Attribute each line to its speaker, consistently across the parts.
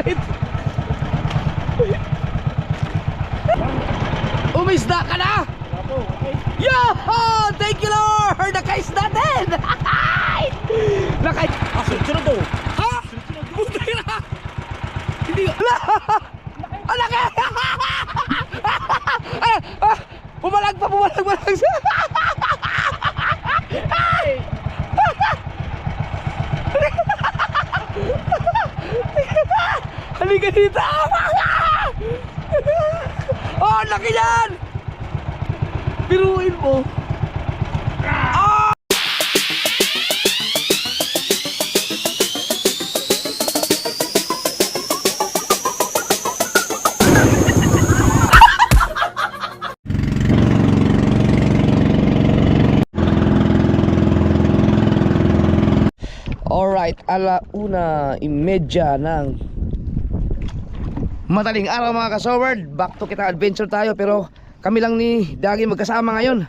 Speaker 1: Alright. Umisda ka na? Yo! Thank you Lord! Nakaisda din!
Speaker 2: Sunod daw.
Speaker 1: Ha? Buti na! Hindi ko... Ah, laki! Bumalag pa! Halika dito! Oh, laki yan! Piruin mo! Oh! Alright, 1:30 ng madaling araw mga ka-soward. Back to kita adventure tayo, pero kami lang ni Dagi magkasama ngayon.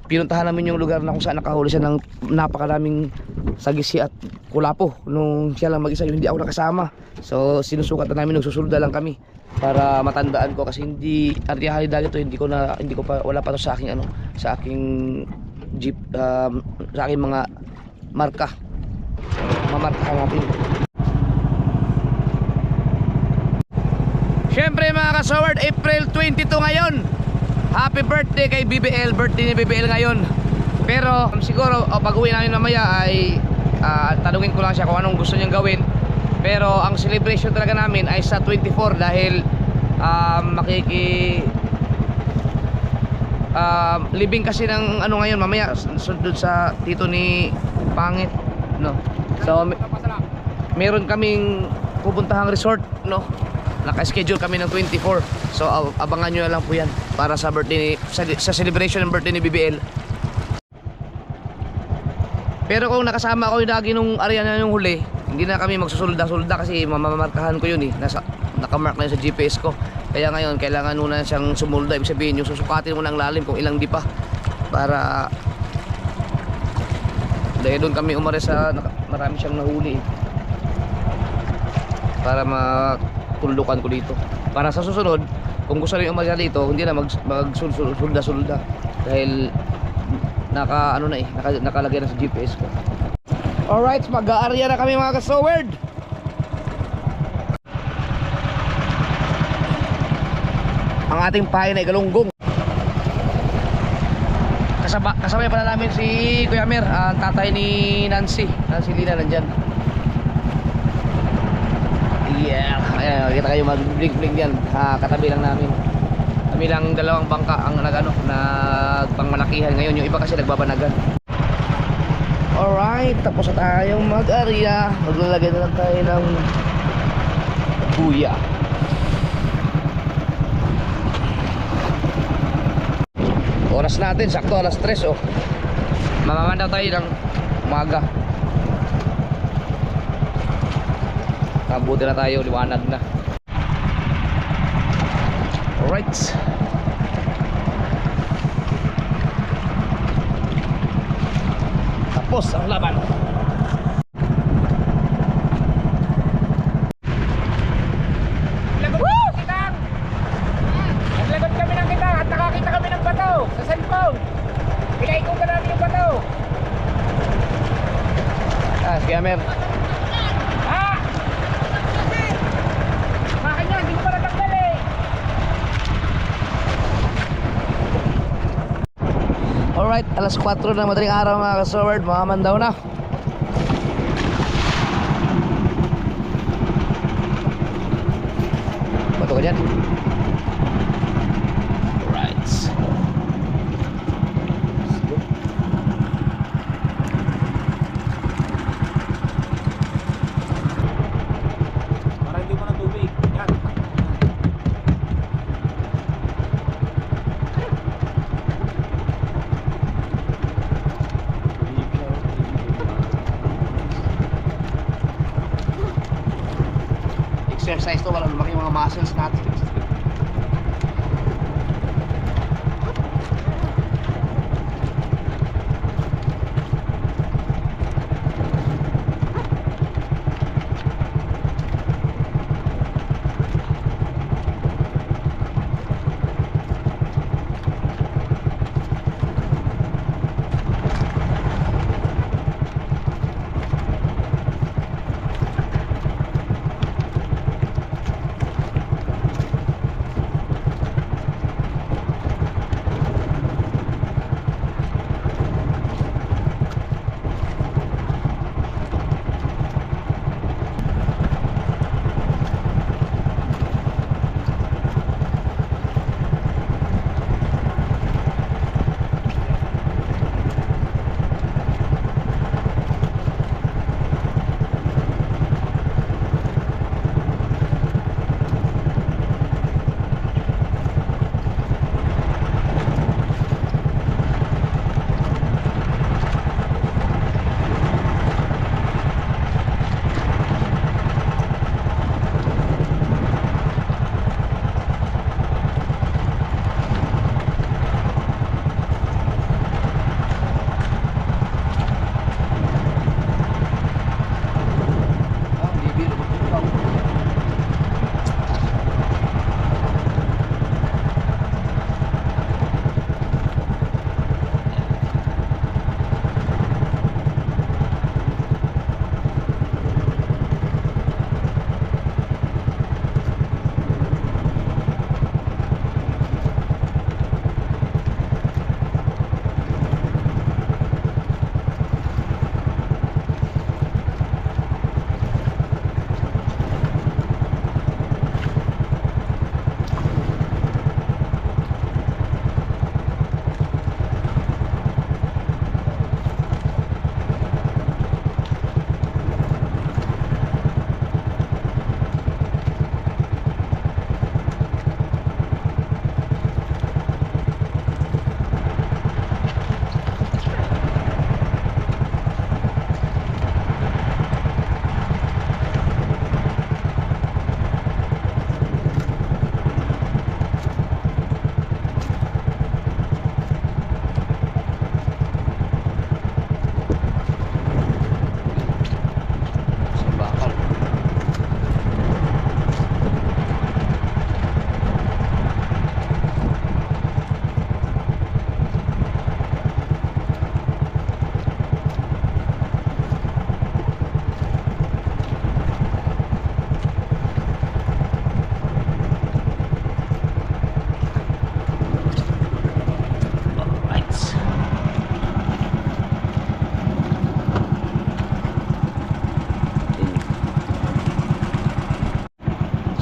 Speaker 1: Pinuntahan namin yung lugar na kung saan nakahuli siya ng napakaraming sagisi at kulapo. Nung siya lang mag-isa, hindi ako nakasama. So sinusukat na namin, nagsusulda lang kami para matandaan ko, kasi hindi artiyahan ni Dagi to, hindi ko pa, wala pa to sa aking sa aking jeep, sa aking mga marka. Mamarkahan natin. Syempre mga ka-soward, April 22 ngayon. Happy birthday kay BBL. Birthday ni BBL ngayon. Pero siguro pag uwi namin mamaya ay tanungin ko lang siya kung anong gusto niyang gawin. Pero ang celebration talaga namin ay sa 24, dahil living kasi ng ngayon mamaya sundod sa tito ni Pangit, no. So meron kaming pupuntahang resort, no. Naka-schedule kami ng 24. So abangan nyo na lang po yan para sa birthday sa celebration ng birthday ni BBL. Pero kung nakasama ko yung Dagi nung area na yung huli, hindi na kami magsusulda-sulda kasi mamamarkahan ko yun eh. Nakamark na yun sa GPS ko. Kaya ngayon kailangan muna siyang sumulda. Ibig sabihin yung susukatin mo ng lalim kung ilang di pa, para dahil doon kami umalis sa marami siyang nahuli eh, para matulukan ko dito. Para sa susunod, kung gusto rin umalis dito, hindi na magsulda-sulda dahil nakalagay na sa GPS ko. Alright, mag-aarya na kami mga ka-soward. Ang ating pain ay galunggong. Kasabay pala namin si Kuya Mer, ang tatay ni Nancy Lina nandyan. Yeah, ayan, kita kayo mag-blink yan. Katabi lang namin. Kami lang dalawang bangka ang nagpangmalakihan ngayon. Yung iba kasi nagbabanagan. Alright, tapos na tayong mag-area. Maglalagay na lang tayo ng buya. Oras natin, sakto alas 3 oh. Mamamanda tayo ng umaga. Kabuti na tayo, liwanag na. Alright. Tapos ang laban.
Speaker 2: Naglagot kami ng kita at nakakita kami ng bato sa cellphone. Pinaikot ka namin yung bato.
Speaker 1: Scammer.
Speaker 2: Bakit niya? Hindi ko pa natanggal eh.
Speaker 1: Alright, alas 4 na madaling araw mga ka-soward. Makamandaw na. Bato ka dyan. Alright.
Speaker 2: Para hindi mo na tubig. Yan.
Speaker 1: Exercise to, walang lumaki yung mga muscles natin.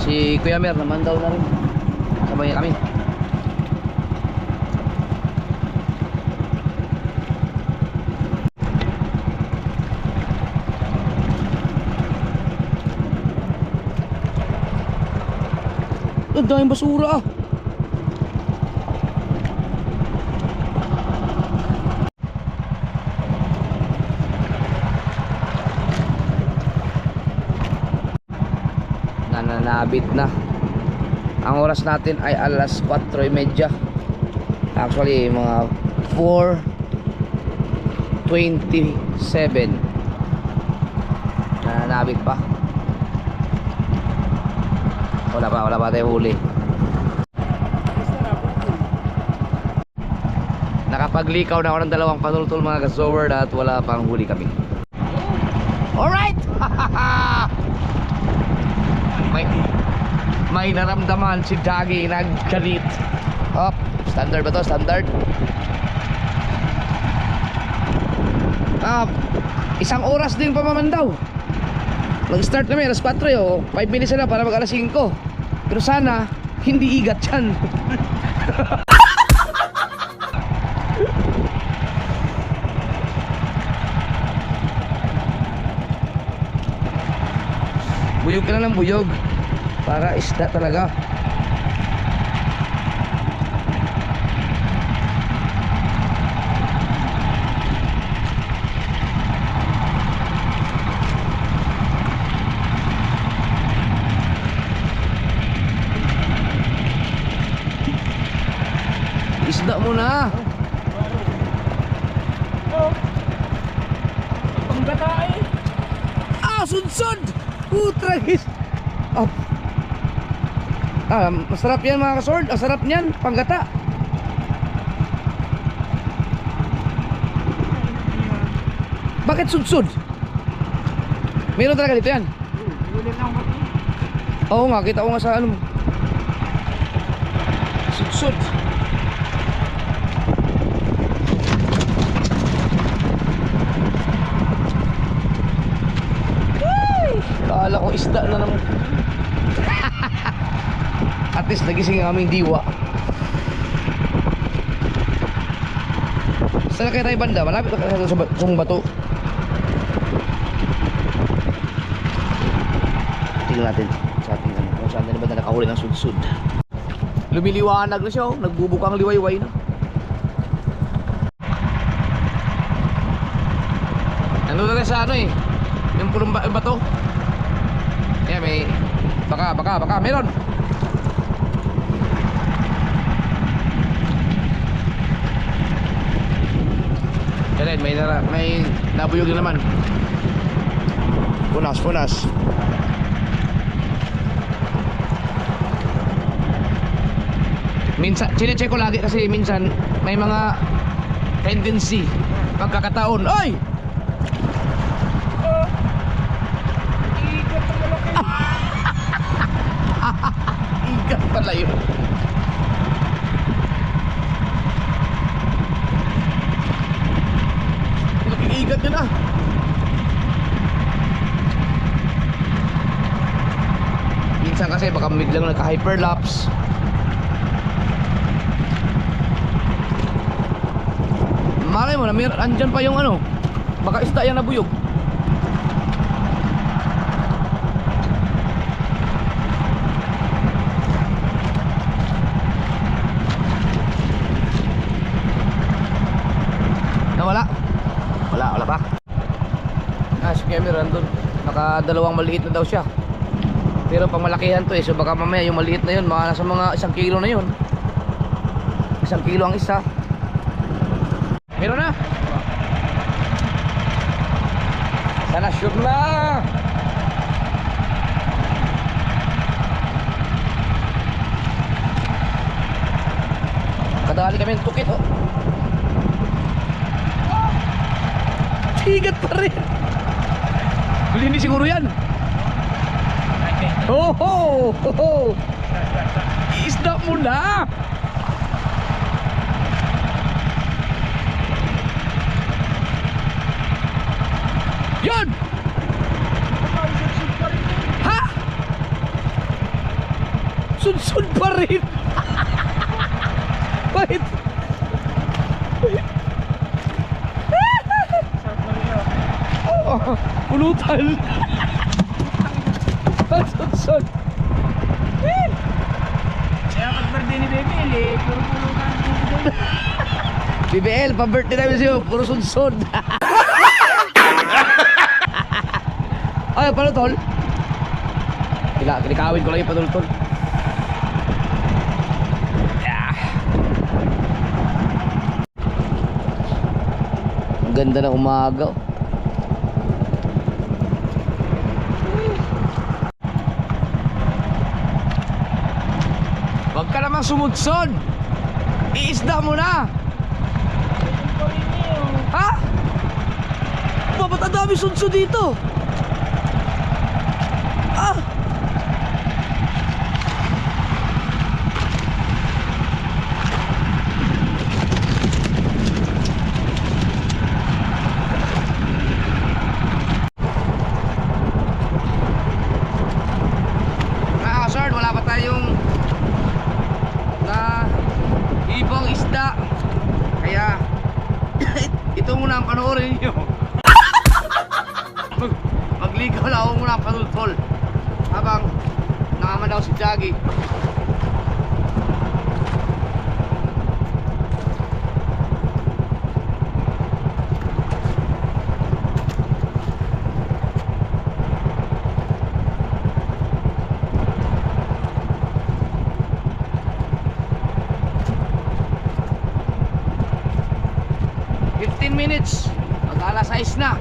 Speaker 1: Si Kuya Mer naman daw na rin. Sabay kami. Ang daming basura ah. Nananabit na. Ang oras natin ay alas 4:30. Actually mga 4:27. Nananabit pa. Wala pa tayo huli. Nakapaglikaw na ako ng dalawang panultol mga gasower at wala pang huli kami. Alright! may naramdaman si Dagi, nagkalit. Hop, standard ba to? Standard. Isang oras din pa maman daw. Mag-start kami alas 4 o 5 minutes na para mag alas 5. Pero sana hindi igat yan. Buyog ka na ng buyog para isda talaga. Isda mo na.
Speaker 2: Panggatay.
Speaker 1: Sudsud. Tragis. Masarap yan mga kasord. Masarap niyan, panggata. Bakit sudsud? Meron talaga dito yan. Oo nga, kita ko nga sa ano. Sudsud. Kala ko isda na naman. At least nagising ang aming diwa. Saan kaya tayo banda? Malapit na sa bato. Tingnan natin sa ating ano, kung saan na ba nakahuli ng sudsud. Lumiliwanag na siya, nagbubukang liwayway na. Nandun na rin sa ano eh, yung pulong bato. Kaya may baka meron. Kaya may nabuyog na naman. Punas. Minsan, chine-check ko lagi kasi minsan may mga tendency pagkakataon. Oy! Igat pala yun. Igat yun ah. Minsan kasi baka biglang nagka-hyperlapse. Malay mo na andyan pa yung ano, baka isda yan nabuyog. Wala pa. Si camera nandun. Nakadalawang maliit na daw siya. Pero pang malakihan to eh. So baka mamaya yung maliit na yun nasa mga 1 kilo na yun. 1 kilo ang isa. Meron na. Sana sure na. Kadali kami ng tukit oh. Higat pa rin. Linis siguro yan. Oh. Isda mo na. Yan. Ha? Sudsud pa rin. Bakit? Oh, pulutan. Sudsud.
Speaker 2: Kaya pag-birthday ni Bebel eh, puro pulutan.
Speaker 1: BBL, pa-birthday namin sa'yo, puro sudsud. Ay, paano tol? Kinikawin ko lang yung patol-tol. Yeah. Ang ganda ng umaga. Oh. Huwag ka namang sumudsod. Iisda mo na. Ha? Ba't ang dami sudsod dito? Ah! Sir, wala pa tayong na ibang isda. Kaya ito muna ang panoorin niyo. Magligaw na ako muna ang patultol habang nangamadaw si Jaggy. Minutes, mag-alas 6 na.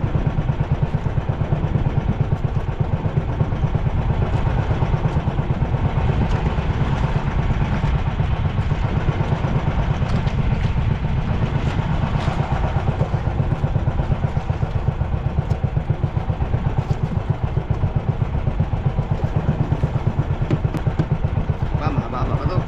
Speaker 1: Mahaba pa to.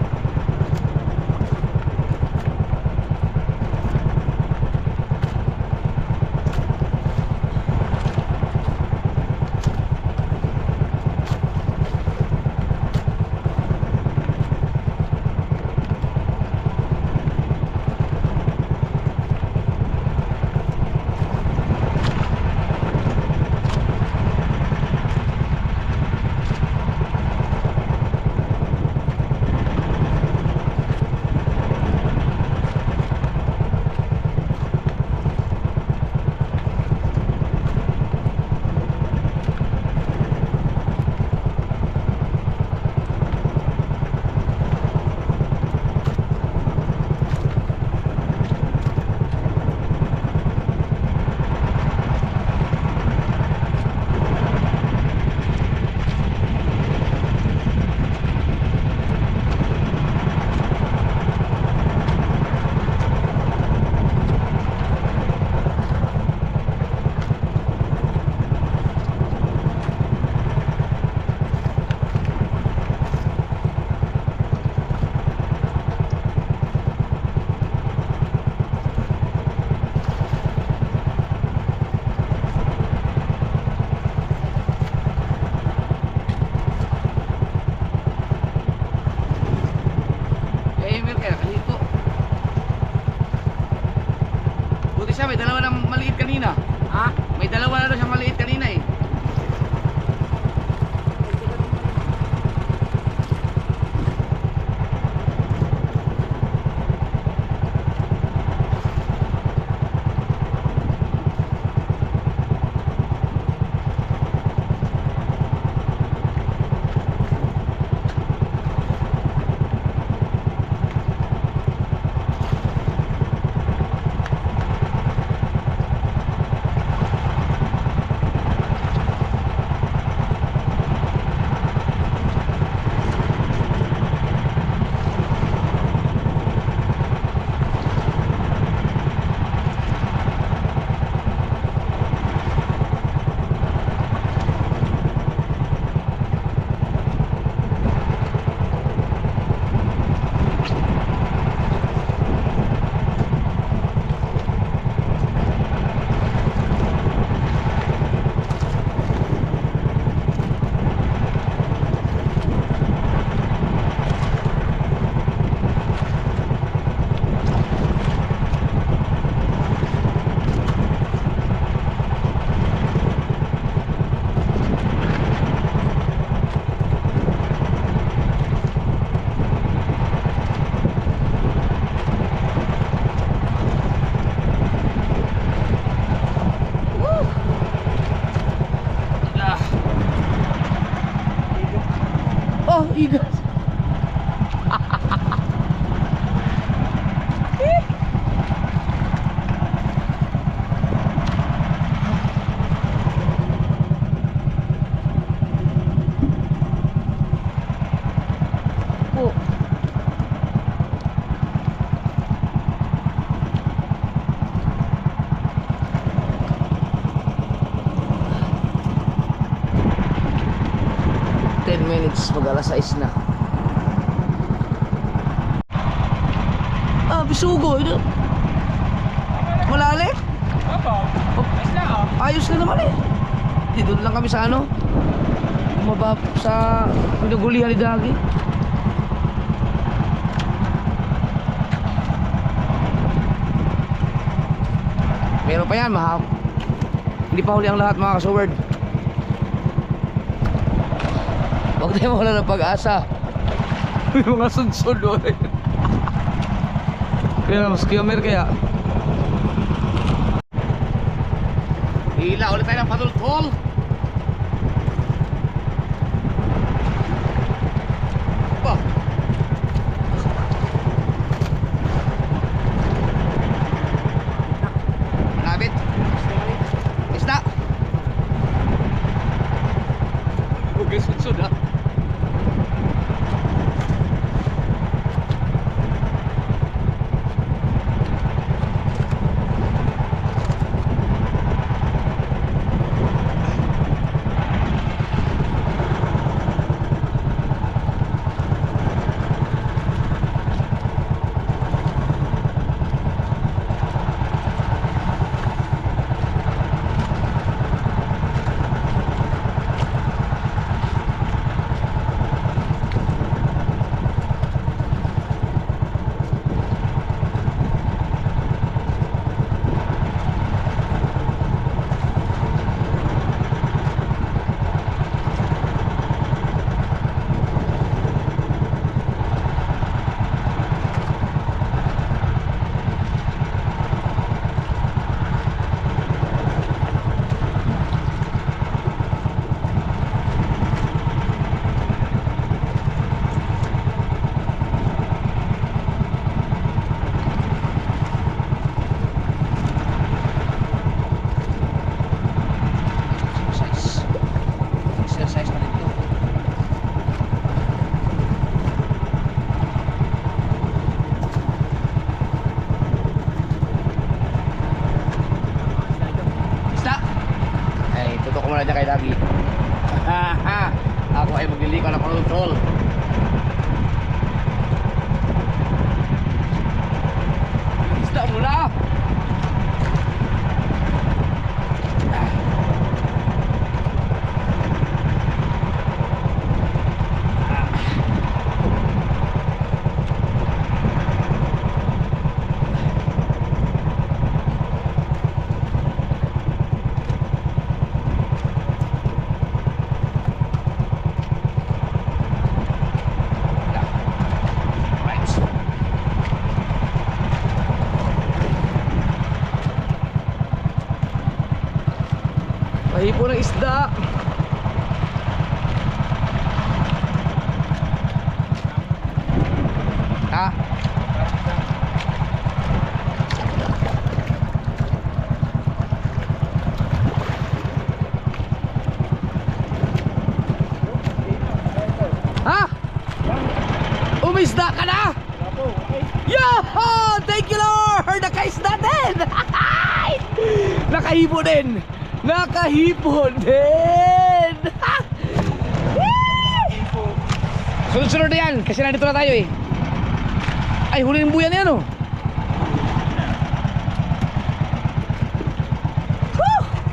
Speaker 1: Siya, may dalawa na maliit kanina.
Speaker 2: Ha?
Speaker 1: May dalawa na daw siyang maliit kanina eh. Igas. Po. Minutes mag alas 6 na. Bisugo ito. Malalim?
Speaker 2: Opo. Ayos na oh.
Speaker 1: Ayos na naman eh. Dito lang kami sa ano, mababa sa nagulihan ni Dagi. Meron pa yan, hindi pa huli ang lahat mga kasoward. Huwag tayo mawala ng pag-asa. May mga sunsod doon. Kaya mas kiamer kaya. Hila ulit tayo ng patultol. Ba? Malapit. Isda. Huwag kayo sunsod ha. Niya kay Dagi. Ako ay magliliko ng kontrol. Isda mula. Hipo ng isda. Ha? Ha? Umisda ka na? Yoho! Thank you Lord! Nakaisda din! Nakahipo din! Nakahipon din! Sunod-sunod na yan kasi nandito na tayo eh. Ay, huli ng buyan yan oh.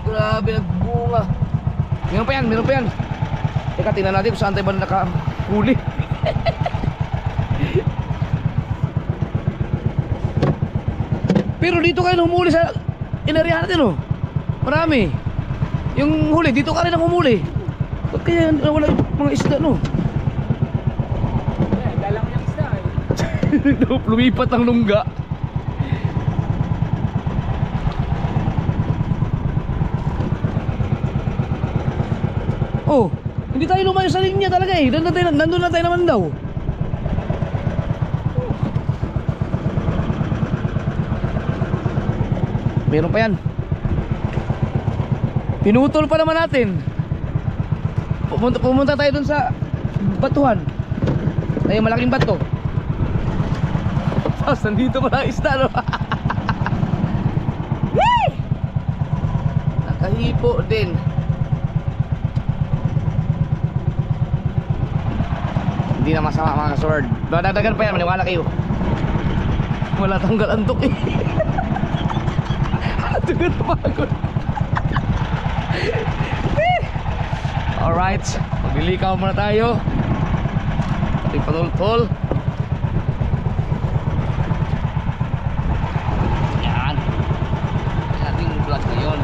Speaker 1: Grabe, nagbunga. Meron pa yan, meron pa yan. Teka, tingnan natin kung saan tayo ba nakahuli. Pero dito kayo humuli sa inarihan natin oh. Marami. Yung huli, dito ka rin ang humuli. Ba't kaya wala mga isda no?
Speaker 2: Dalang yung isda eh.
Speaker 1: Lumipat ang lungga. Oh, Hindi tayo lumayo sa linya talaga eh. Nandun na tayo naman daw. Meron pa yan. Pinutol pa naman natin. Pumunta tayo dun sa batuhan. Ay, malaking bato. Tapos nandito pala isda, no? Nakahipo din. Hindi na masama mga kasword. Dadagdagan pa yan, maniwala kayo. Wala tanggal antok eh. Tugod na pagod. Alright, maglilikaw muna tayo. Ating patultol. Yan. Yan ating vlog ngayon.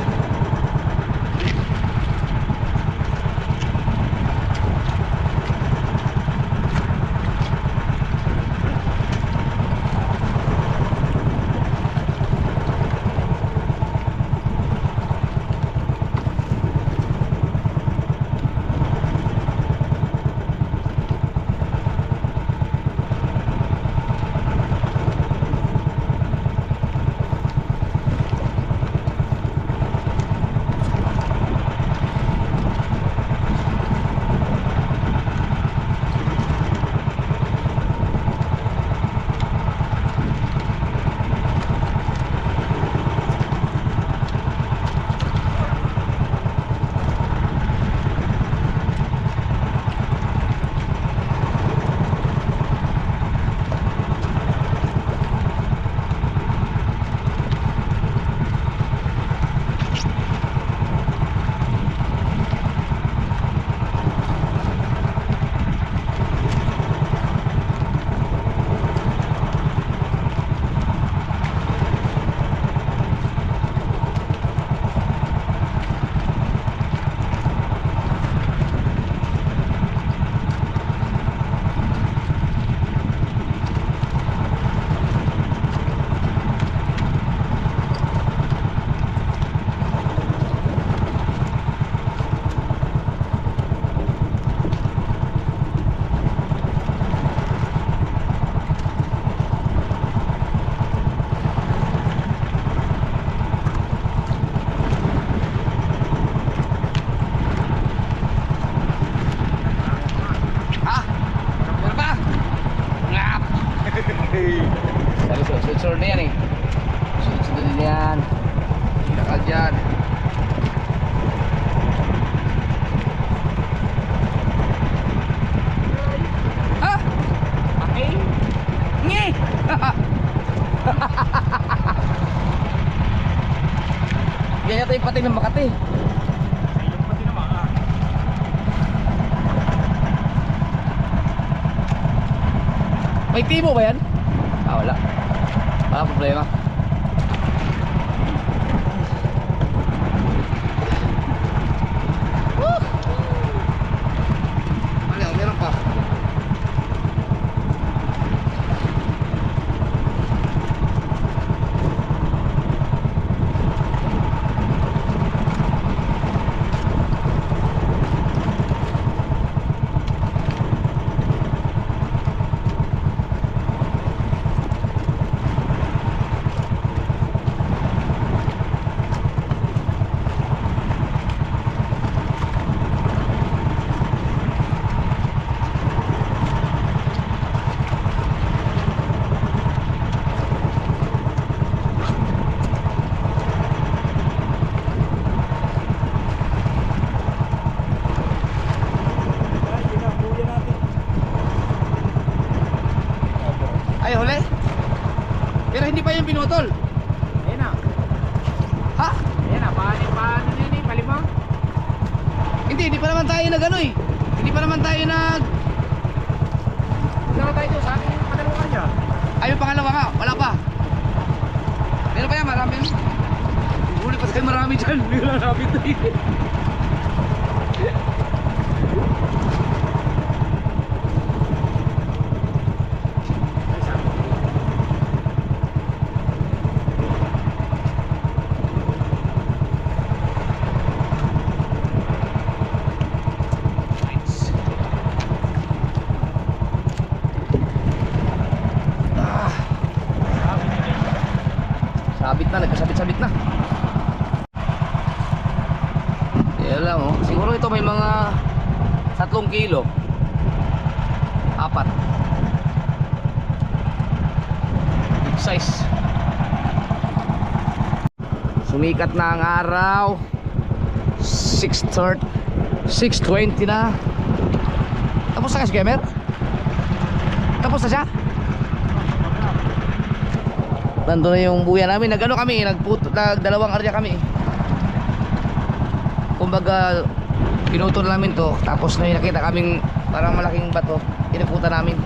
Speaker 1: Sunod na yan eh. Sunod na yan. Lakad yan. Ha? Okay. Nge! Yan yata yung pati ng Makati.
Speaker 2: Yung pati na mga.
Speaker 1: May timo ba yan? Ah, wala. Wala problema. Ano, meron pa. Ay, huli. Pero hindi pa yung pinutol.
Speaker 2: Ayan na.
Speaker 1: Ha?
Speaker 2: Ayan na. Paano yun eh? Palimang?
Speaker 1: Hindi pa naman tayo nag ano eh. Hindi pa naman tayo nag...
Speaker 2: Saan tayo doon? Sa ating pangalawa niya?
Speaker 1: Ay, yung pangalawa nga. Wala pa. Meron pa yan, marami. Huli pa tayo marami dyan. Hindi na marami tayo. kilo. 4. Big size. Sumikat na ang araw. 6:30, 6:20 na. Tapos na ka, gamer? Tapos na siya? Nandun na yung buya namin. Nag-ano kami, nagdalawang area kami. Kumbaga, pinutol namin to. Tapos na nakita kaming parang malaking bato. Inaputan namin.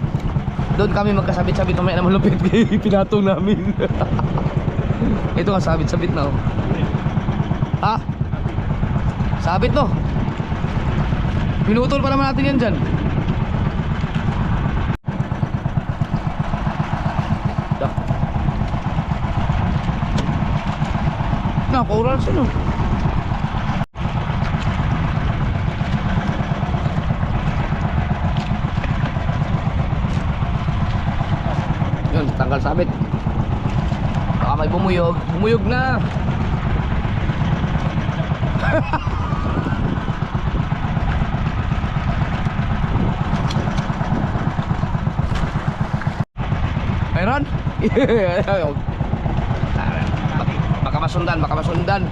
Speaker 1: Doon kami magkasabit-sabit na may malupit. Pinatong namin. Ito nga, sabit-sabit na oh. Ha? Sabit no? Pinutol pa naman natin yan dyan. Nakaural siya no. Yun, tanggal sabit. Baka may bumuyog. Bumuyog na. Meron? Baka masundan, baka masundan.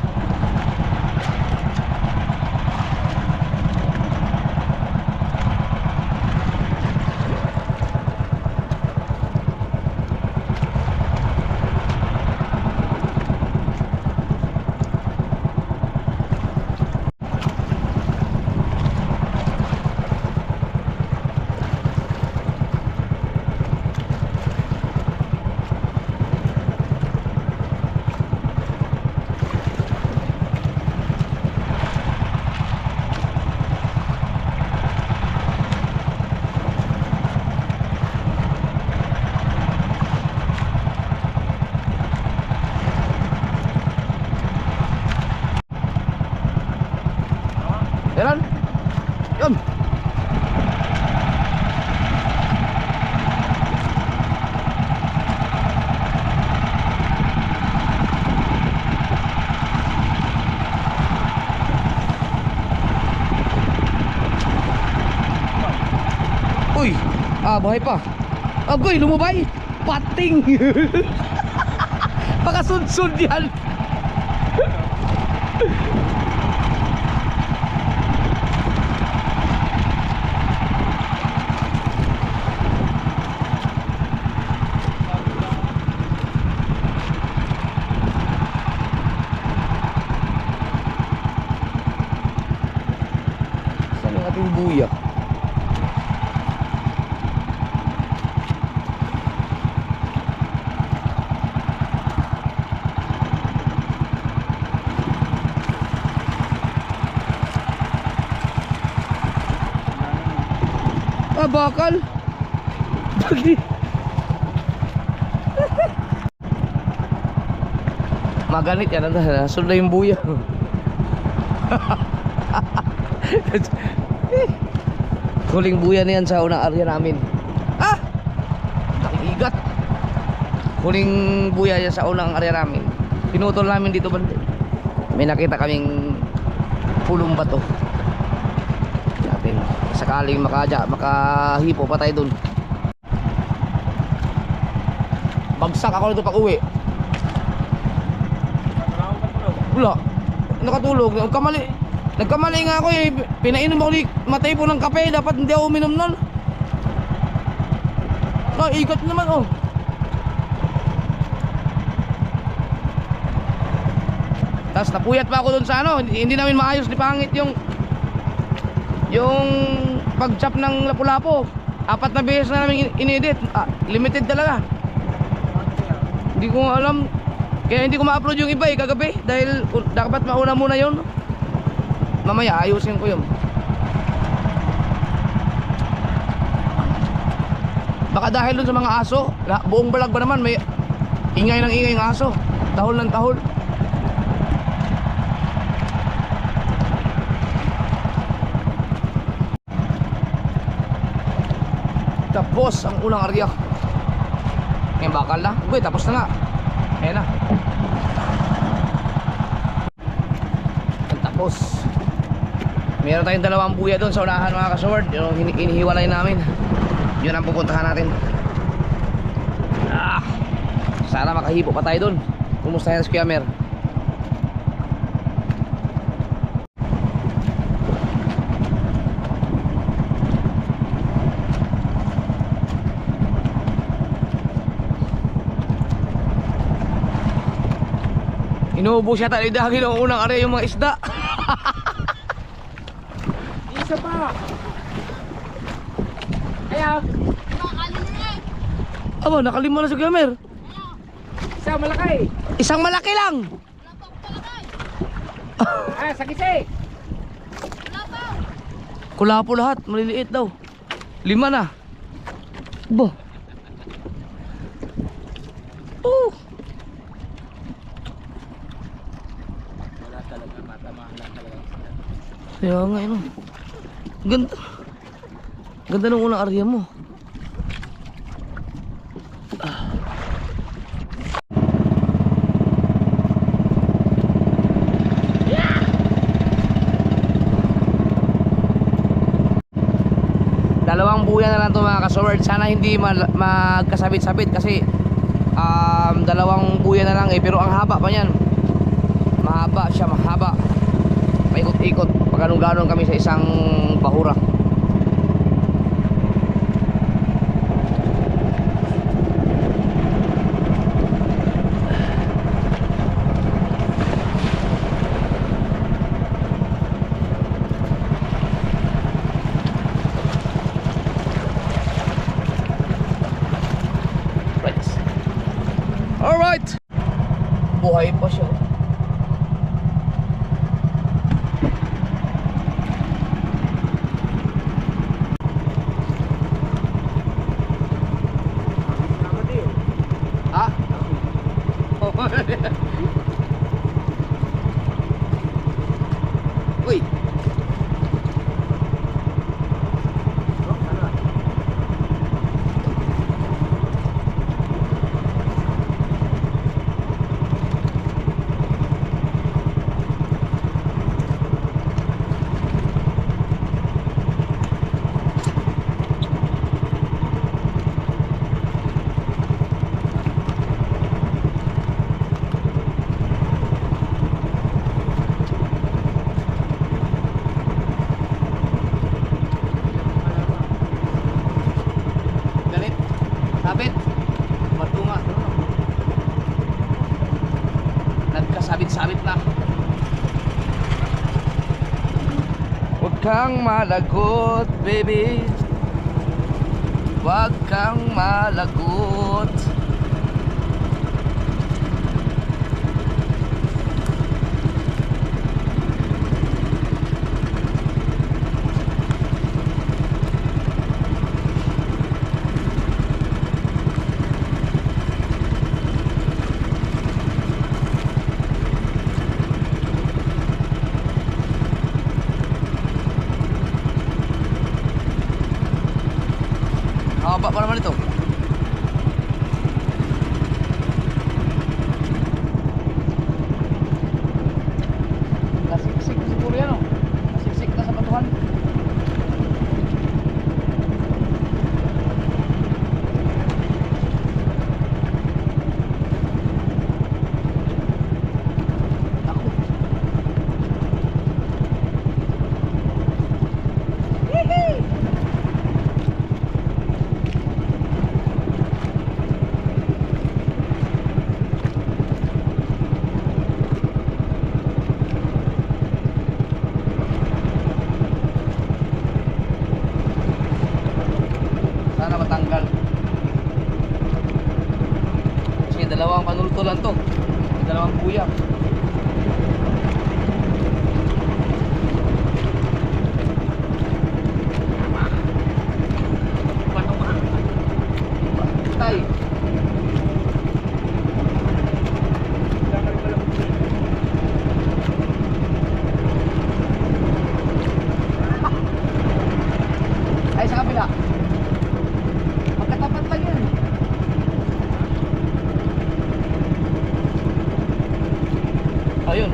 Speaker 1: Meron? Yun. Uy, buhay pa. Agoy, lumubay. Pating. Baka sud-sud yan. Saan yung ating buya? Bakal. Maganit yan. Nasunod na yung buya. Huling buya na yan sa unang area namin. Nakikigat. Huling buya yan sa unang area namin. Pinutol namin dito banda. May nakita kaming pulong bato. Natin sakaling makahipo pa tayo dun. Bagsak ako nito pag uwi. Wala, nakatulog. Nagkamali nga ako eh. Pinainom ako ni matay po ng kape. Dapat hindi ako uminom nun. Ikat naman oh. Tapos napuyat pa ako dun sa ano. Hindi namin maayos ni pangit yung pag-chop ng lapu-lapu. 4 na beses na namin in-edit. Limited talaga. Hindi ko alam. Kaya hindi ko ma-upload yung iba kagabi. Dahil dapat mauna muna yun. Mamaya ayusin ko yun. Baka dahil dun sa mga aso. Buong balag ba naman may ingay ng ingay ng aso. Tahol ng tahol. Tapos ang unang area. Ngayon bakal na. Uy, tapos na nga. Ayan na. Tapos Meron tayong dalawang buya doon sa unahan mga kasword. Yung inihiwalay namin. Yun ang pupuntahan natin. Sana makahipo pa tayo doon. Kumusta yan si Kuya Mer? Inuubos yata ni Dagi ng unang area yung mga isda.
Speaker 2: Isa pa. Kaya,
Speaker 1: Aba, nakalima na si Kuya Mer.
Speaker 2: isa malaki.
Speaker 1: Isang malaki lang.
Speaker 2: Sagisi.
Speaker 1: Kulapo lahat, maliliit daw. 5 na. Bo. Oh.
Speaker 2: Wala talaga matama, wala talaga.
Speaker 1: Kaya nga yun. Ganda. Ganda ng unang area mo. Dalawang buya na lang ito mga kasword. Sana hindi magkasabit-sabit kasi dalawang buya na lang pero ang haba pa yan. Mahaba siya, mahaba. Paikot-ikot pag anong-ganon kami sa isang bahura. Alright! Buhay pa siya. Ha? Uy! Galit. Sabit. Matunga. Nagkasabit-sabit na. Huwag kang malagot, baby. Huwag kang malagot. Haba pa naman ito. Nasiksik siguro yan, oh. Nasiksik na sa batuhan. Sana matanggal. Kasi dalawang panulto lang to. Dalawang buya. Tay. Ay, sa kabila. Magkatapat lang yan. Ayun.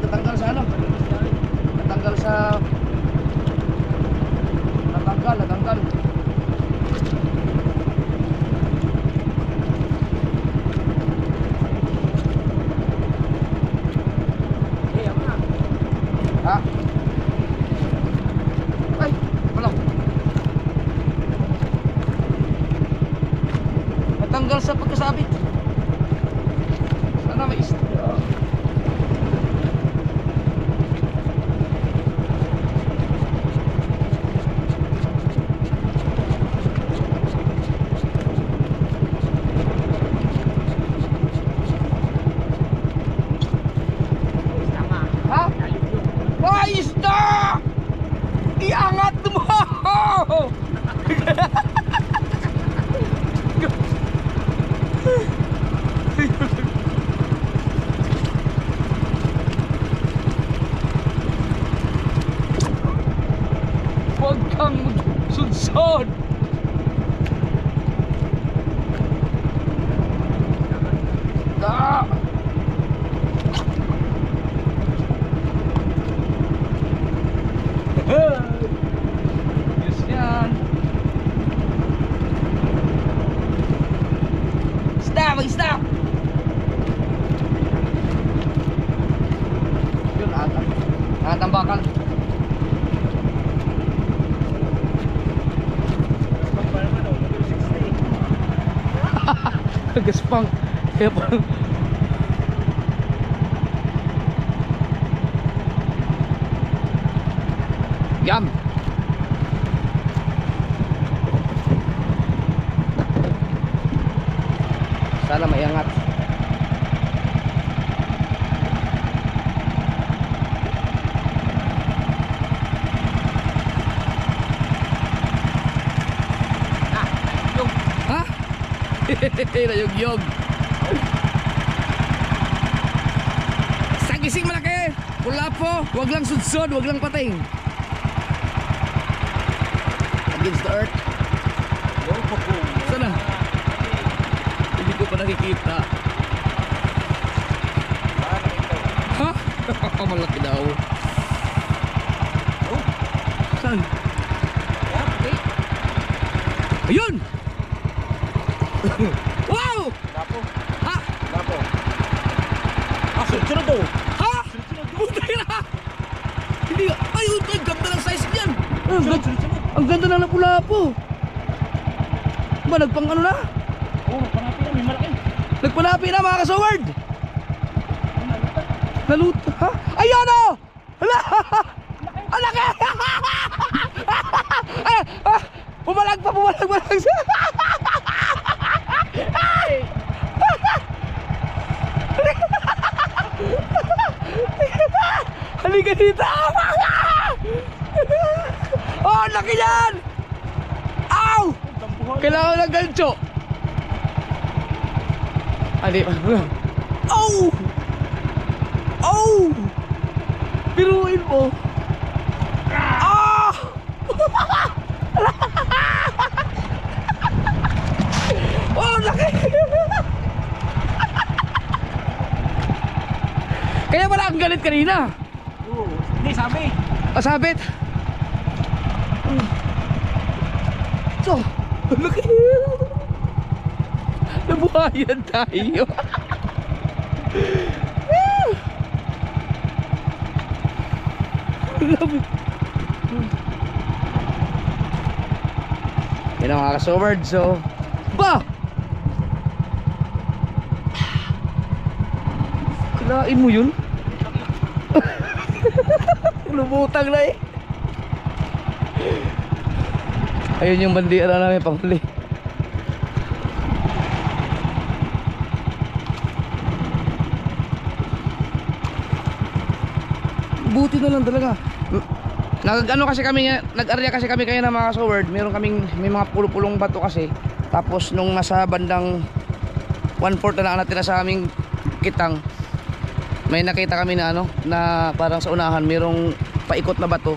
Speaker 1: Natanggal sa ano? Natanggal sa... Natanggal. Ha? Ay, wala. Natanggal sa pagkasabit. Sana may ha? Ay, isda! Iangat mo! Huwag kang sudsod! Ah! Yes yan. Stop! Stop! Yun, atambakan. Gaspang. Kaya parang yum. Sana maiangat. Ha? Nayog-yog. Sagising malaki. Wala po. Wag lang sudsod, wag lang pating. Against the earth. Sana? Hindi ko pa nakikita. Ha? Malaki daw. Saan? Ayun! Wow!
Speaker 2: Lapo.
Speaker 1: Ha?
Speaker 2: Lapo. Sunod to.
Speaker 1: Ha? Butay na! Hindi, ay, ang ganda ng size niyan! Ang ganda ng lapu-lapo! Ba, nagpang ano na?
Speaker 2: Oo, panapi na, may malaki.
Speaker 1: Nagpanapi na mga kasaward! Naluto, ha? Ayan o! Hala! Ang laki! Pumalag pa! Halika dito! Oh, laki yan! Ow! Kailangan ng gancho. Adi, oh! Oh! Biruin mo. Ah! Oh, laki! Kaya pala ang galit kanina.
Speaker 2: Oo, hindi, sabi.
Speaker 1: Pasabit. So, laki. Nabuhayan tayo. Yan ang mga kasaward. So, ba! Kalain mo yun? Lumutang na eh. Ayun yung bandera namin panghuli. Buti na lang talaga. Nag-ano kasi kami, nag-area kasi kami kaya ng mga kasaward. Meron kaming, may mga pulong bato kasi. Tapos nung nasa bandang 1/4 na natira sa aming kitang, may nakita kami na ano, na parang sa unahan merong paikot na bato.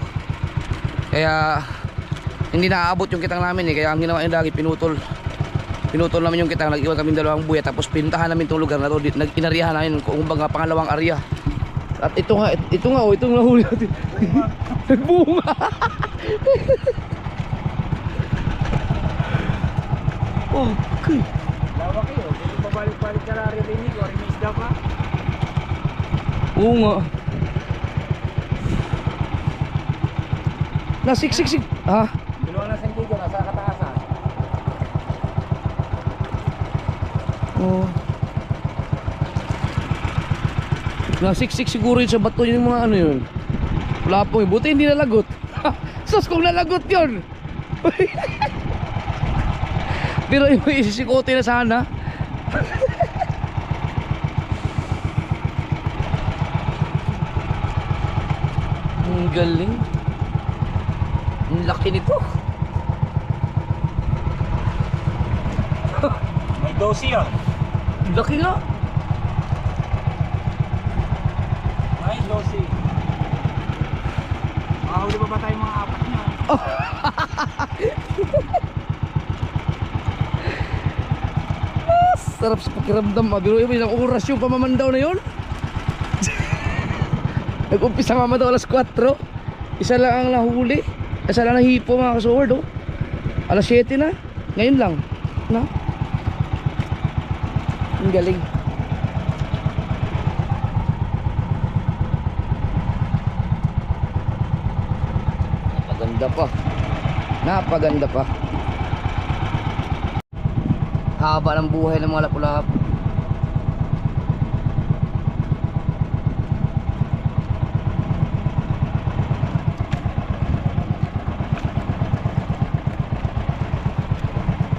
Speaker 1: Kaya hindi naaabot yung kitang namin eh. Kaya ang ginawa yung lagi pinutol pinutol namin yung kitang, nag-iwan kami dalawang buya, tapos pinuntahan namin itong lugar na to, inariyahan namin kung baga pangalawang area. At ito nga, oh, itong nahuli natin. Nagbunga. Okay.
Speaker 2: Lawak kayo. Kung pabalik-balik ka na rinig o may isda pa.
Speaker 1: Oo nga. Nasiksik. Ha?
Speaker 2: Dalawa na sentido, nasa kataasan.
Speaker 1: Oo. Nasiksik siguro yun sa bato yung mga ano yun. Wala po yun. Buti hindi nalagot. Sus, kung nalagot yun. Pero yung isisikote na sana. Ang galing. Ang laki nito.
Speaker 2: May dosi yun.
Speaker 1: Ang laki nga.
Speaker 2: May dosi. Makahuli pa ba tayo mga apat niya?
Speaker 1: Sarap sa pakiramdam. Biro yun, ilang oras yung pamamandaw na yun. Nag-umpisa mamandaw alas 4. Isa lang ang nahuli. Isa lang nahipo mga kasword, oh. Alas 7 na. Ngayon lang. Na? Ang galing. Napaganda pa. Napaganda pa. Haba ng buhay ng mga lapu-lapu.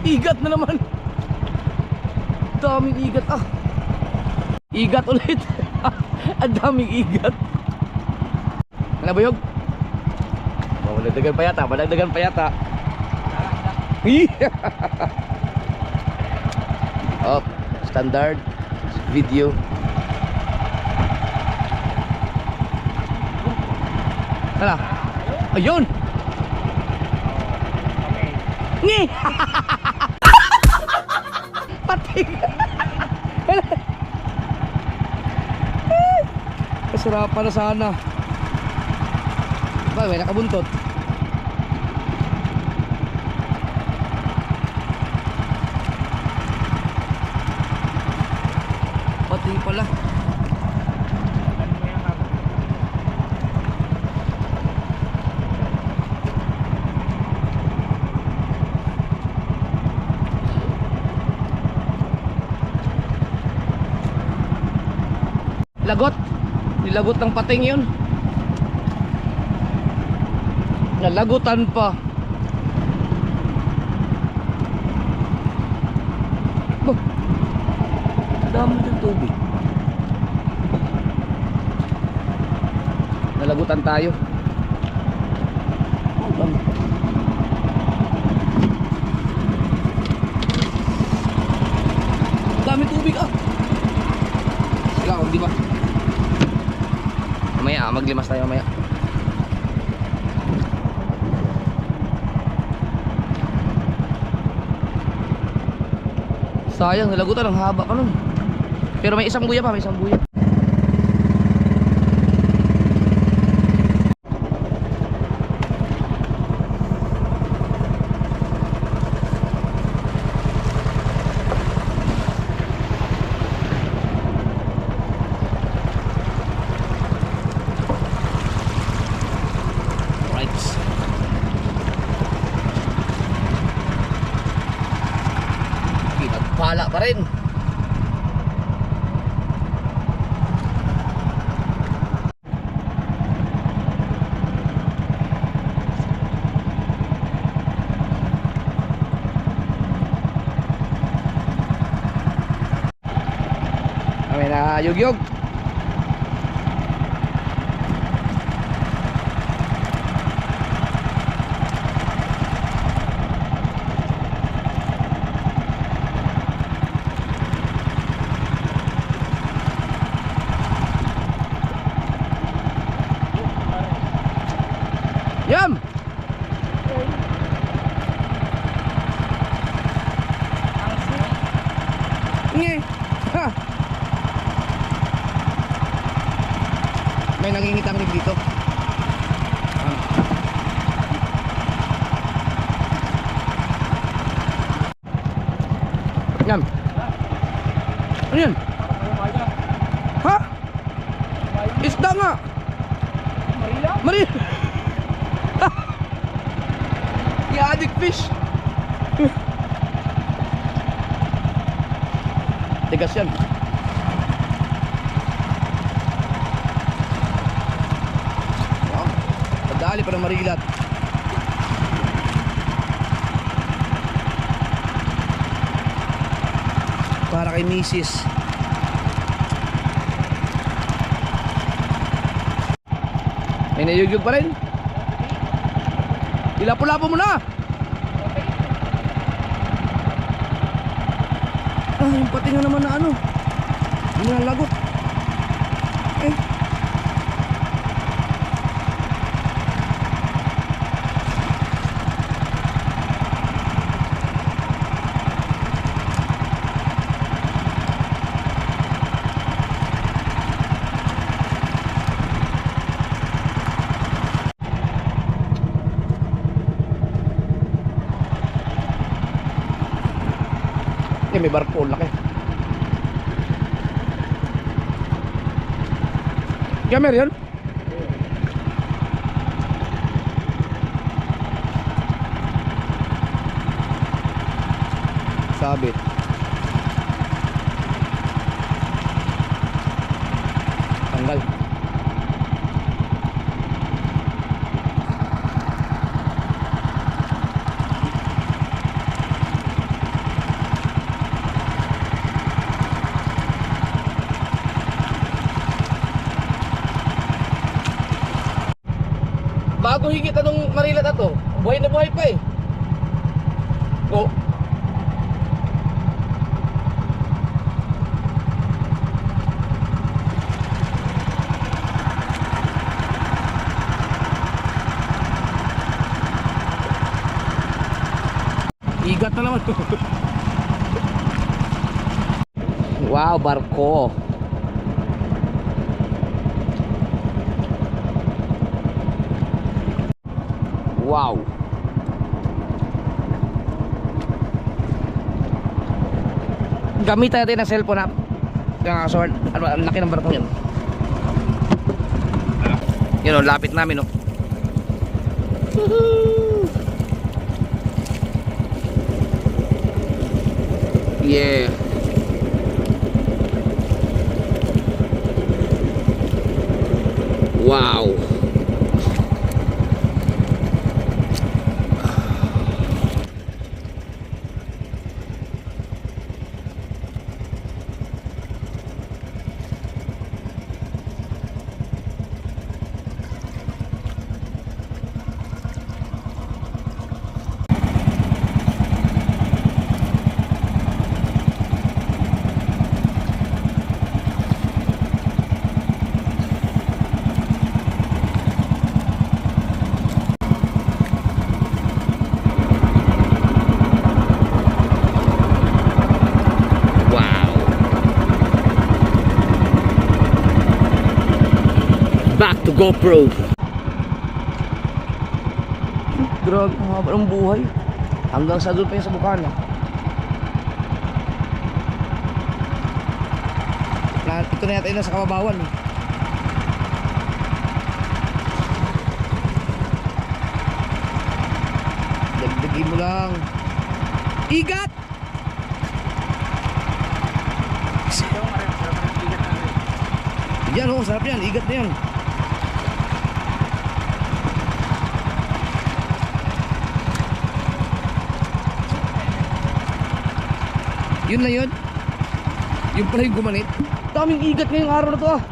Speaker 1: Igat na naman. Daming igat ah. Igat ulit. Ang daming igat. Nabuyog? Oh, madagdagan pa yata. Madagdagan pa yata. Oh, standard video. Hala. Ayun. Ngi. Pating. Kasarapan na sana. Ba, may nakabuntot. Pating pala. Lagot. Nilagot ng pating yun. Nalagutan pa. Oh, dami ng tubig. Nalagutan tayo. Oh, dami. Dami tubig ah. Sila, di ba? Mamaya, maglimas tayo mamaya. Sayang, nalagutan ang haba pa nun. Pero may isang buya pa, may isang buya. Pala pa rin. Kami na yugyog. Yum!
Speaker 2: Ang
Speaker 1: Nge! Ha! May nangingitang rin dito. Ah. Yan. Ano yan? Ha? Isda nga!
Speaker 2: Marila?
Speaker 1: Maril! Yadik fish! Tigas yan. Wow. Padali para marilat. Para kay Mrs. May nayugyug pa rin. Ilapo-lapo mo na. Ah, yung pati nga naman na ano. Yung nalagot. Eh. Eh, may barko, laki. Gamer yun? Sabit. Tanggal. Bago higit anong Marila na to, buhay na buhay pa eh. Oh. Igat na naman. Wow, barko. Wow. Gamitan natin ang cellphone app. Yung sword. Ano, ang laki ng barko yan. Yun o, lapit namin o. Yeah. Wow. Back to GoPro. Grabe, ang haba ng buhay. Hanggang sa doon pa yung sa Bukana. Ito na yata yun sa Kababawan eh. Dagdagin mo lang. Igat! Yan oh, sarap yan. Igat na yan. Yun na yun. Yung pala yung gumanit. Daming igat ngayong araw na to ah.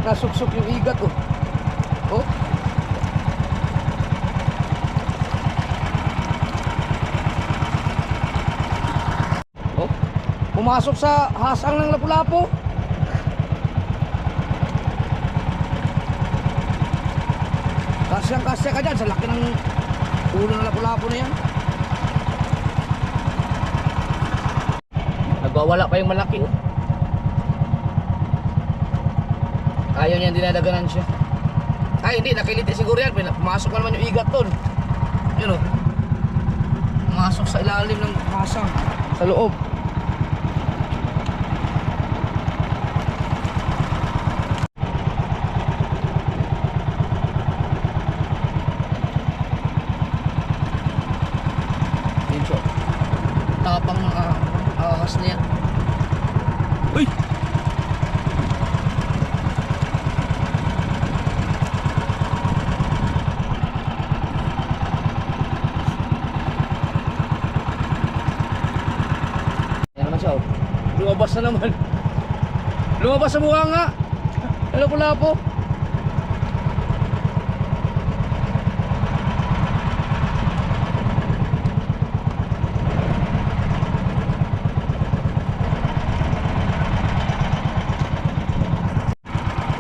Speaker 1: Nasuksok yung igat oh. Oh. pumasok sa hasang ng Lapu-Lapu. Kasyang-kasya ka dyan sa laki ng ulo ng Lapu-Lapu na yan. Nagwawala pa yung malaki. Ayaw niyan, dinadaganan siya. Ay hindi, nakiliti siguro yan. Pumasok naman yung igat doon. Yun o. Pumasok sa ilalim ng hasang, sa loob. Yun siya. Tapang ahas na yan. Uy! Lumabas na naman. Lumabas sa mukha nga. Lapu-Lapu.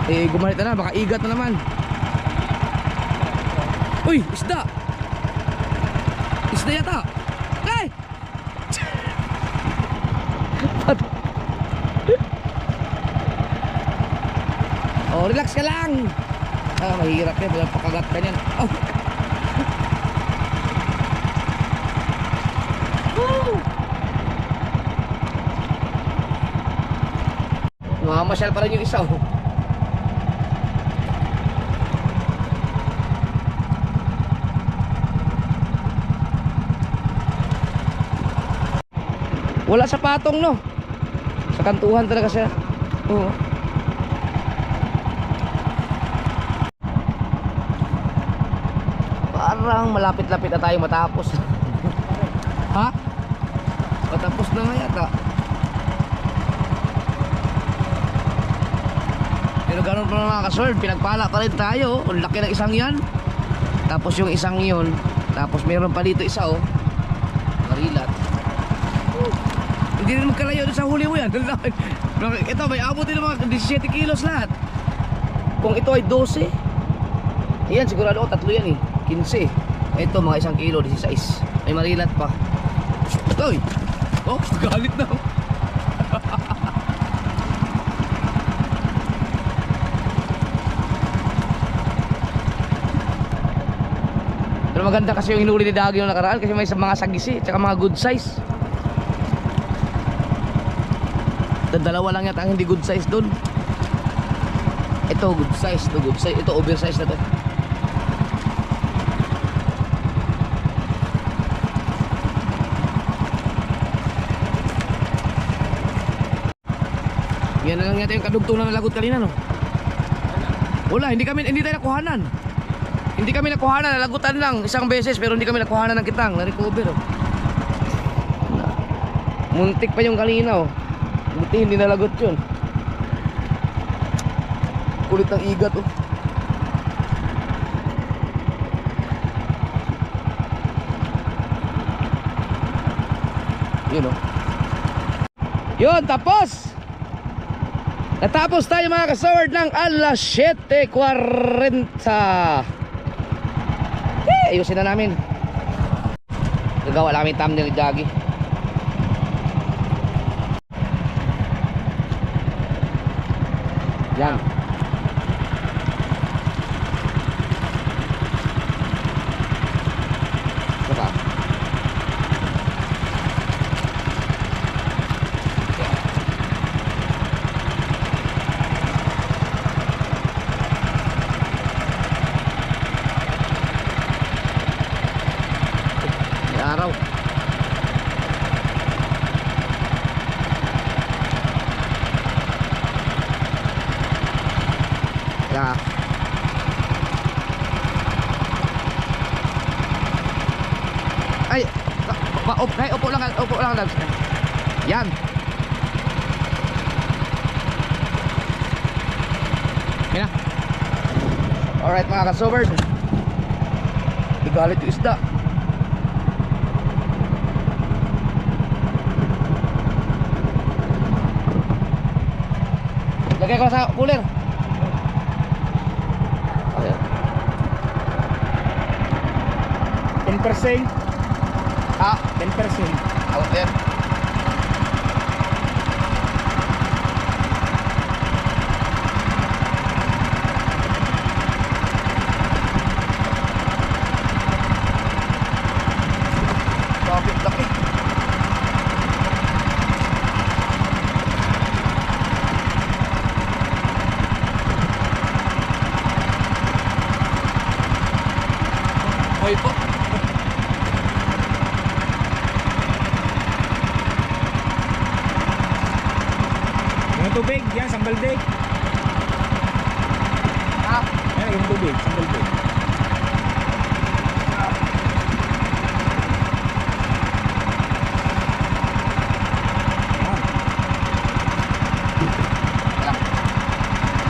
Speaker 1: Eh, gumalit na, baka igat na naman. Uy, isda. Isda yata. Ay! Oh, relax ka lang. Ah, mahirap yan, walang pakagat ka niyan. Oh. Mamamasyal pa rin yung isa, oh. Wala sa patong, no? Sa kantuhan talaga siya. Oo. Parang malapit-lapit na tayo matapos. Ha? Matapos na nga yata. Pero ganun pa mga ka-sword, pinagpala pa rin tayo. Ang laki ng isang yan. Tapos yung isang yun. Tapos meron pa dito isa, oh. Marilat. Hindi rin magkalayo doon sa huli mo yan. Ito, may abot din ng mga 17 kilos lahat. Kung ito ay 12, yan sigurado, tatlo yan eh, 15. Ito mga 1 kilo, 16. May marilat pa. Uy! Oh, galit na. Pero maganda kasi yung hinuli ni Dagi yung nakaraan, kasi may mga sagisi at mga good size. Dalawa lang yata ang hindi good size doon. Ito good size, ito good size, ito oversize na to. Yan na lang yata yung kadugtong na nalagot kanina, no? Wala, hindi tayo nakuhanan. Hindi kami nakuhanan, nalagutan lang isang beses, pero hindi kami nakuhanan ng kitang, na-recover, oh. Muntik pa yung kanina, oh. Buti hindi nalagot yun. Kulit ng igat, oh. Yun, oh. Yun, tapos natapos tayo mga ka-sword ng alas 7:40. Ayusin na namin. Gagawa namin thumbnail ni Dagi. Yan. Saka. May araw. Ya. Ay, upo lang, Labs. Yan. Yan na. Alright mga ka-sobers. Igalit yung isda. Lagay ko sa cooler. Ayan.
Speaker 2: 10%.
Speaker 1: Ah,
Speaker 2: 10%.
Speaker 1: out yan. Bakit laki? Hoy po.
Speaker 2: Yung tubig, yan, sambalde.
Speaker 1: Ah,
Speaker 2: Yan, yung tubig, sambalde.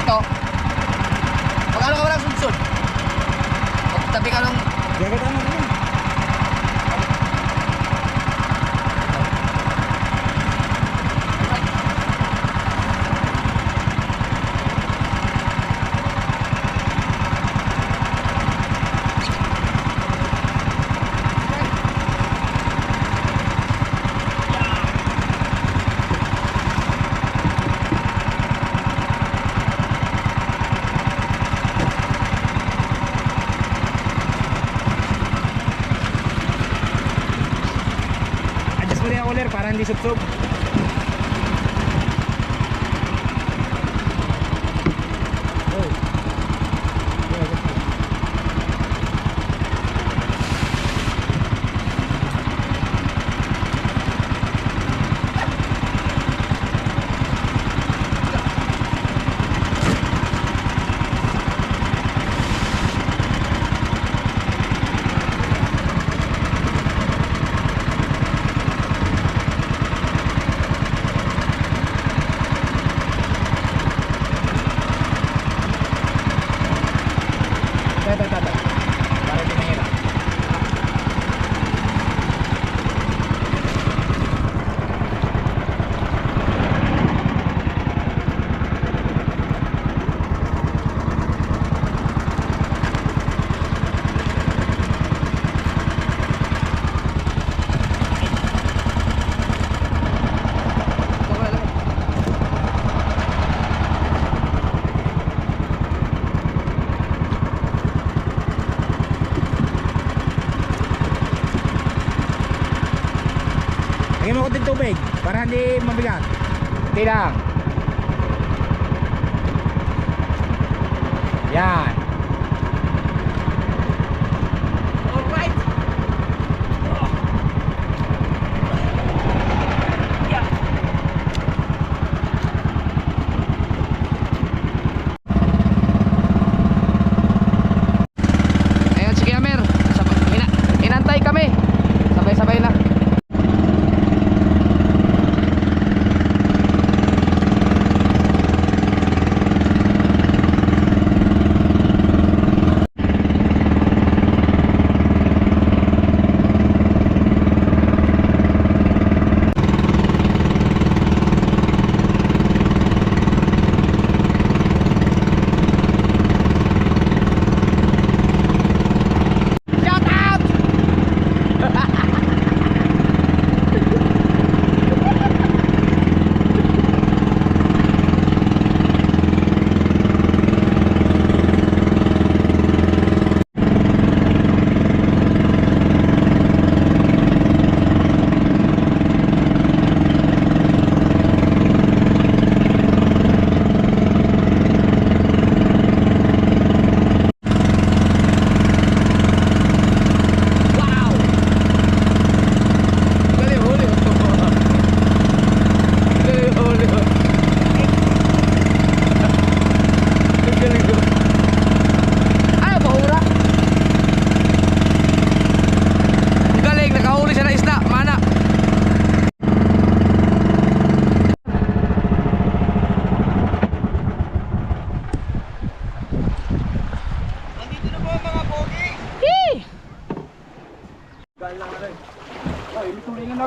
Speaker 1: ito. Pag-ano ka walang sunsod? Tabi ka ng...
Speaker 2: Gagat ano na yan. Adjust mo rin ang cooler para hindi subsob. Oh. Yeah, adjust mo. Tata. Para di mahirap. Lagyan mo ko din tubig para hindi mabigat. Okay lang. Yan.
Speaker 1: Alright. Ayan si Kiamer. Inantay kami. Sabay-sabay na.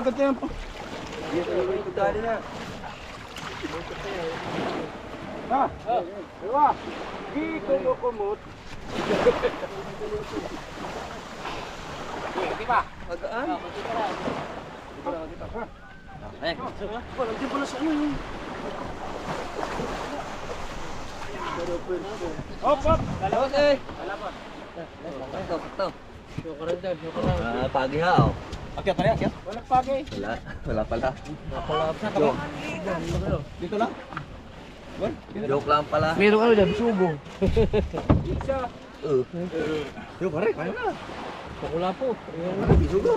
Speaker 2: agad yan po.
Speaker 3: Dali na.
Speaker 2: Ha? Diba? Di kumukumot. Di ba?
Speaker 1: Magaan.
Speaker 2: Eh,
Speaker 1: Walang di pala sa ano yun.
Speaker 2: hop, hop.
Speaker 1: Okay.
Speaker 3: Pagi ha, oh.
Speaker 2: Akyat na rin, akyat. Walang pagi.
Speaker 3: Wala pala.
Speaker 2: Dito lang.
Speaker 3: Joke lang pala.
Speaker 1: Meron ano dyan, subo.
Speaker 2: Isa.
Speaker 3: Yo, pare, kaya na.
Speaker 1: Pakula po.
Speaker 3: Bisugo.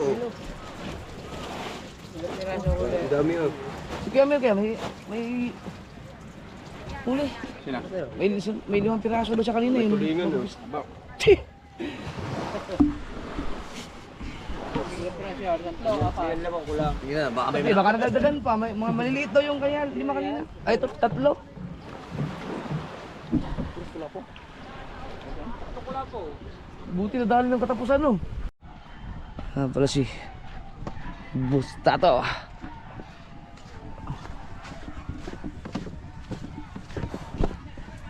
Speaker 3: Ang dami, oh.
Speaker 1: Sige, kaya may huli.
Speaker 2: Sina?
Speaker 1: May 5 piraso doon sa kanina yun.
Speaker 3: Tulingan, oh. Yan lang ako lang. Sige na, baka may
Speaker 1: Ay, baka nadagdagan pa. May mga maliliit daw yung kanya. 5 kanina. Ay, ito, 3. Buti na dahil ng katapusan, no? Ah, pala si Bustato.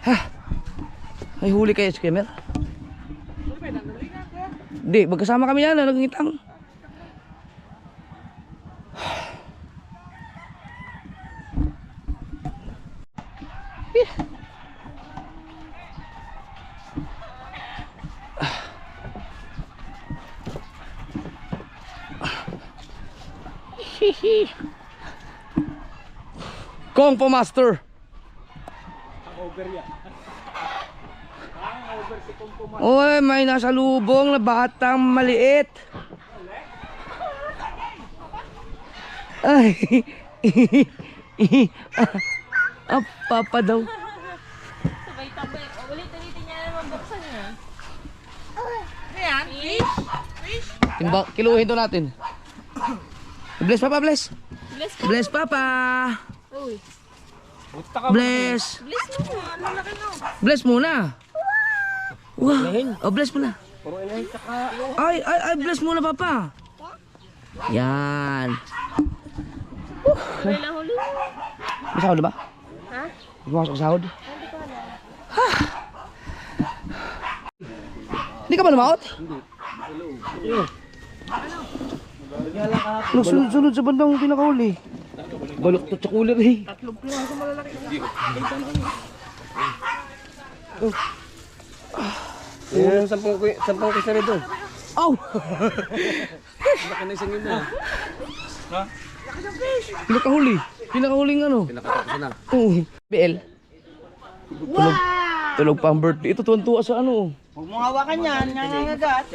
Speaker 1: Ha? May huli kayo, Skimmer? Hindi, magkasama kami yan, nagngitang. Kung po master.
Speaker 2: Over yan. Over si Kumpuma.
Speaker 1: Oy, may nasa lubong na batang maliit. Ay. Papa daw.
Speaker 4: Sabay-tabay. Ulit-ulitin niya naman buksan niya. Ano yan? Fish?
Speaker 1: Timbang, kiluhin to natin. Bless papa, bless.
Speaker 4: Bless ka.
Speaker 1: Bless papa.
Speaker 4: Uy.
Speaker 2: Punta ka.
Speaker 1: Bless.
Speaker 4: Bless mo. Ano laki no?
Speaker 1: Bless muna. Wow. Oh, bless muna.
Speaker 2: Puro ilahin saka.
Speaker 1: Ay, bless muna papa. Yan.
Speaker 4: Huli lang huli.
Speaker 1: May sahod na ba?
Speaker 4: Ha?
Speaker 1: Pumasok sa sahod.
Speaker 4: Hindi ko alam.
Speaker 1: Hindi ka ba lumaot? Sunod sa bandang pinakahuli. Baluktot sa cooler eh.
Speaker 3: Yan, 10 kisa rin doon.
Speaker 1: Aw!
Speaker 3: Laki na isang yun na.
Speaker 1: Pinakahuli. Pinakahuling ano.
Speaker 3: Pinakatapos na.
Speaker 1: Oo. BL. Tulog pang birthday. Ito tuwan-tuwa sa ano.
Speaker 5: Huwag mong hawakan yan, nangangagat.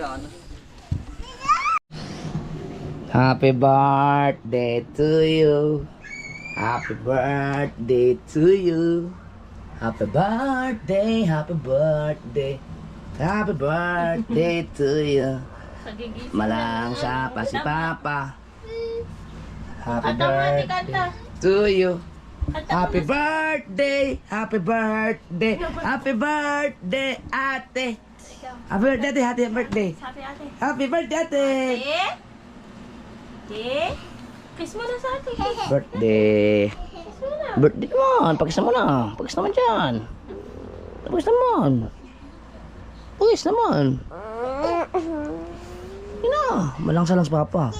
Speaker 1: Happy birthday to you. Happy birthday to you. Happy birthday, happy birthday. Happy birthday to you.
Speaker 4: Pagigising.
Speaker 1: Malang sa pa si Papa. Happy
Speaker 4: Kanta mo ate,
Speaker 1: birthday
Speaker 4: kanta.
Speaker 1: to you.
Speaker 4: Kanta
Speaker 1: Happy
Speaker 4: mo.
Speaker 1: birthday, happy birthday, happy birthday, ate. Happy birthday, ate, happy birthday.
Speaker 4: Sabi ate.
Speaker 1: Happy birthday, ate.
Speaker 4: Kiss mo na sa ate.
Speaker 1: Birthday.
Speaker 4: Kiss mo na.
Speaker 1: Birthday naman, pagkis naman ah. Pagkis naman dyan. Pagkis naman. Pagkis naman. Yun na, malangsa lang sa Papa.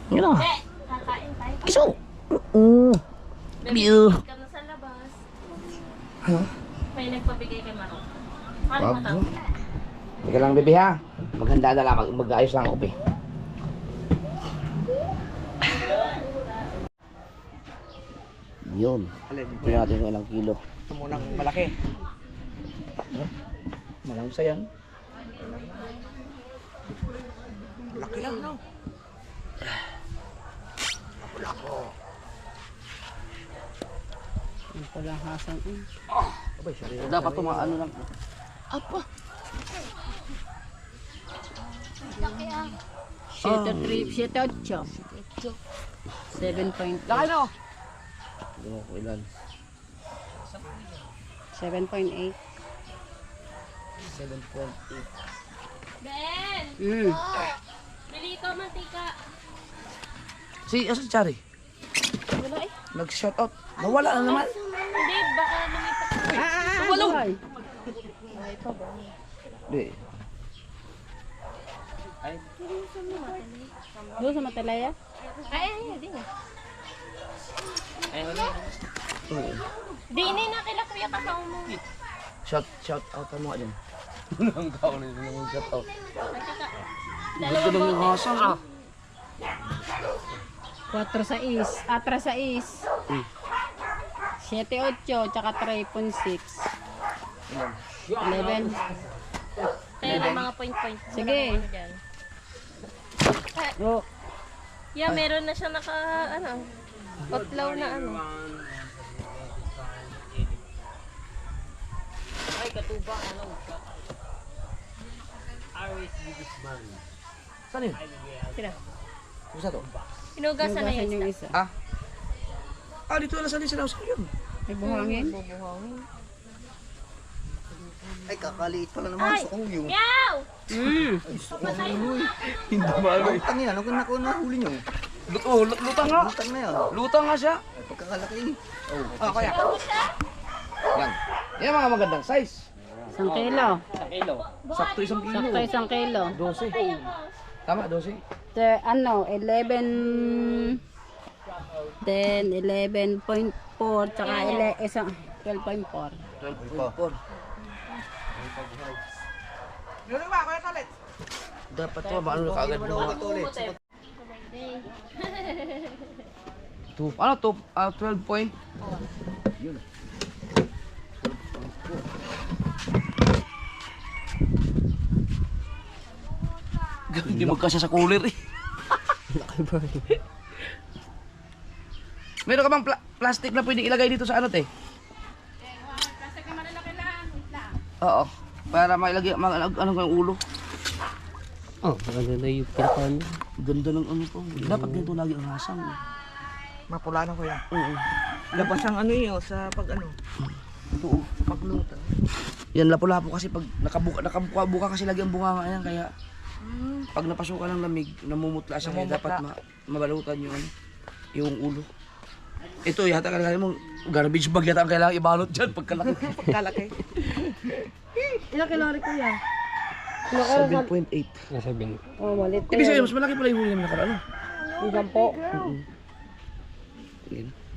Speaker 1: Yun na,
Speaker 4: Kakain tayo.
Speaker 1: kiso. Biyo.
Speaker 4: Bibigay ka na sa labas. May nagpabigay kay Marok. Ano mo tao?
Speaker 1: Teka lang, bebe ha. Maghanda na lang, mag-ayos lang ako, be. Yun. Ito natin yung ilang kilo.
Speaker 5: Ito munang malaki.
Speaker 1: Malangsa yan.
Speaker 5: Laki lang, no? Ang palahasan ko.
Speaker 1: Dapat tumaano lang.
Speaker 5: Siyete 8. 7 Laki, no?
Speaker 1: Hindi mo ko ilan.
Speaker 5: 7.8.
Speaker 1: 7.8.
Speaker 4: Ben!
Speaker 5: Mm.
Speaker 4: Bili ikaw mantika.
Speaker 1: Si Chari,
Speaker 4: Wala eh.
Speaker 1: nag-shout out. Nawala na naman.
Speaker 4: Hindi, baka lumipat
Speaker 5: Ay,
Speaker 1: Di.
Speaker 5: doon sa Matalaya.
Speaker 4: Ay, di.
Speaker 1: Oo.
Speaker 4: Di, ini na kila kuya kasama mo.
Speaker 1: Shout out mo nga dyan.
Speaker 3: Ang kaon na yung shout out.
Speaker 1: Gusto ng mga hasang.
Speaker 5: 4-6. 3-6. 7-8, tsaka 3.6. 11.
Speaker 4: Kaya lang mga point-point.
Speaker 5: Sige.
Speaker 4: Dyan.
Speaker 5: Oh,
Speaker 4: Yeah, meron na siya naka, ano, otlaw na ano.
Speaker 1: Saan yun?
Speaker 4: Sila.
Speaker 1: Kung saan to?
Speaker 4: Hinugasan na
Speaker 5: hugasan
Speaker 4: yung
Speaker 5: yung
Speaker 4: isda.
Speaker 5: isa.
Speaker 1: Dito na saan din sila usap yun.
Speaker 5: May buhangin.
Speaker 4: Bubuhangin.
Speaker 3: Ay, kakaliit pala naman.
Speaker 4: Ay!
Speaker 3: Gusto kong yung.
Speaker 4: Meow!
Speaker 3: Hindi ba? Ang yan. Ang nakuha na huli nyo.
Speaker 1: Lutang nga.
Speaker 3: Lutang na yan.
Speaker 1: Lutang nga siya.
Speaker 3: Ay, pagkakalaki.
Speaker 1: Kaya. Yan. Yan mga magandang size.
Speaker 5: 1 kilo.
Speaker 1: Sakto 1 kilo.
Speaker 5: Sakto 1 kilo.
Speaker 1: 12. Tama, 12.
Speaker 5: Ano, 11... 10, 11.4, tsaka 12.4.
Speaker 1: 12.4. Dapat to, maano na kaagad mo. Ano to? 12 point? Yun. Hindi magkasya sa cooler eh. Meron ka bang plastic na pwedeng ilagay dito sa ano te? Plastic na malalaki lang. Oo. Para mailagay ano yung ulo.
Speaker 6: Oh, maganda yung pinakan.
Speaker 1: Ganda ng ano to. Dapat ganito lagi ang hasang.
Speaker 2: Mapula na kuya.
Speaker 1: Oo.
Speaker 2: Labas ang ano yun sa pag ano.
Speaker 1: Oo.
Speaker 2: Pagluto.
Speaker 1: Yan lapo-lapo kasi pag nakabuka kasi lagi ang bunganga yan kaya pag napasukan ng lamig namumutla siya kaya dapat mabalutan yung ano, yung ulo. Ito yata kailangan mong garbage bag yata ang kailangan ibalot dyan pagkalaki.
Speaker 2: Pagkalaki.
Speaker 5: Ilang kalori ko yan?
Speaker 1: 7.8.
Speaker 6: Nasa bin.
Speaker 5: Oh, malit.
Speaker 1: Ibig sabihin mas malaki pala yung huli namin nakaraan.
Speaker 5: Isang po.
Speaker 1: Yan.